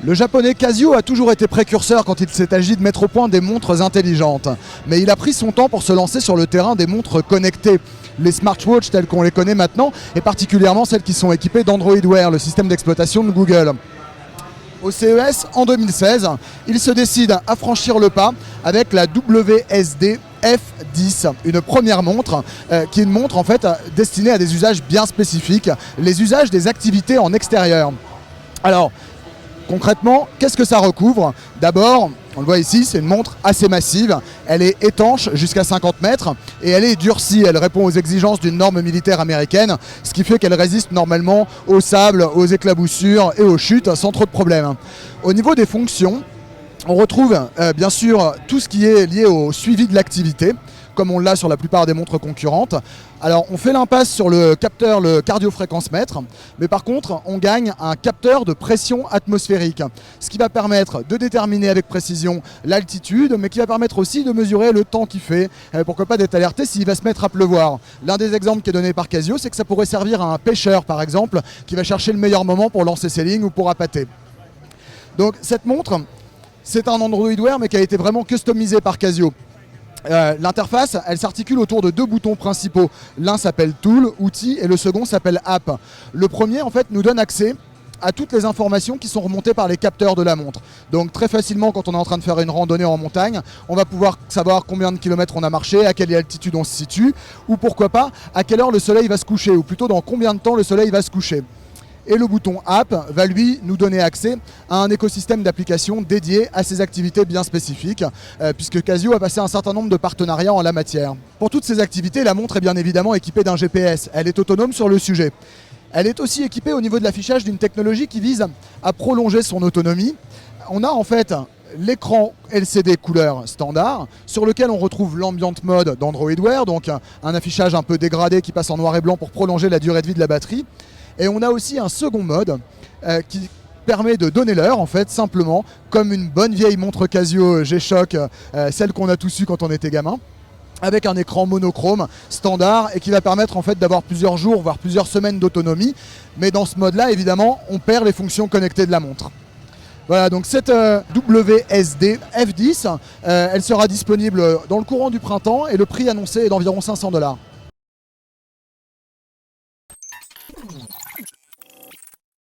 Le japonais Casio a toujours été précurseur quand il s'est agi de mettre au point des montres intelligentes. Mais il a pris son temps pour se lancer sur le terrain des montres connectées. Les smartwatches telles qu'on les connaît maintenant, et particulièrement celles qui sont équipées d'Android Wear, le système d'exploitation de Google. Au CES, en 2016, il se décide à franchir le pas avec la WSD F10, une première montre qui est une montre en fait destinée à des usages bien spécifiques, les usages des activités en extérieur. Alors, concrètement, qu'est-ce que ça recouvre? D'abord, on le voit ici, c'est une montre assez massive. Elle est étanche jusqu'à 50 mètres et elle est durcie. Elle répond aux exigences d'une norme militaire américaine, ce qui fait qu'elle résiste normalement au sable, aux éclaboussures et aux chutes sans trop de problèmes. Au niveau des fonctions, on retrouve bien sûr tout ce qui est lié au suivi de l'activité, comme on l'a sur la plupart des montres concurrentes. Alors on fait l'impasse sur le capteur, le cardiofréquence-mètre, mais par contre on gagne un capteur de pression atmosphérique, ce qui va permettre de déterminer avec précision l'altitude, mais qui va permettre aussi de mesurer le temps qu'il fait, pourquoi pas d'être alerté s'il va se mettre à pleuvoir. L'un des exemples qui est donné par Casio, c'est que ça pourrait servir à un pêcheur par exemple, qui va chercher le meilleur moment pour lancer ses lignes ou pour appâter. Donc cette montre, c'est un Android Wear mais qui a été vraiment customisé par Casio. L'interface, elle s'articule autour de deux boutons principaux. L'un s'appelle Tool, outils, et le second s'appelle App. Le premier, en fait, nous donne accès à toutes les informations qui sont remontées par les capteurs de la montre. Donc très facilement, quand on est en train de faire une randonnée en montagne, on va pouvoir savoir combien de kilomètres on a marché, à quelle altitude on se situe, ou pourquoi pas, à quelle heure le soleil va se coucher, ou plutôt dans combien de temps le soleil va se coucher. Et le bouton App va lui nous donner accès à un écosystème d'applications dédié à ces activités bien spécifiques, puisque Casio a passé un certain nombre de partenariats en la matière. Pour toutes ces activités, la montre est bien évidemment équipée d'un GPS. Elle est autonome sur le sujet. Elle est aussi équipée au niveau de l'affichage d'une technologie qui vise à prolonger son autonomie. On a en fait l'écran LCD couleur standard, sur lequel on retrouve l'ambient mode d'Android Wear, donc un affichage un peu dégradé qui passe en noir et blanc pour prolonger la durée de vie de la batterie. Et on a aussi un second mode qui permet de donner l'heure, en fait, simplement, comme une bonne vieille montre Casio G-Shock, celle qu'on a tous eu quand on était gamin, avec un écran monochrome standard et qui va permettre en fait d'avoir plusieurs jours, voire plusieurs semaines d'autonomie. Mais dans ce mode-là, évidemment, on perd les fonctions connectées de la montre. Voilà, donc cette WSD F10, elle sera disponible dans le courant du printemps et le prix annoncé est d'environ 500 $.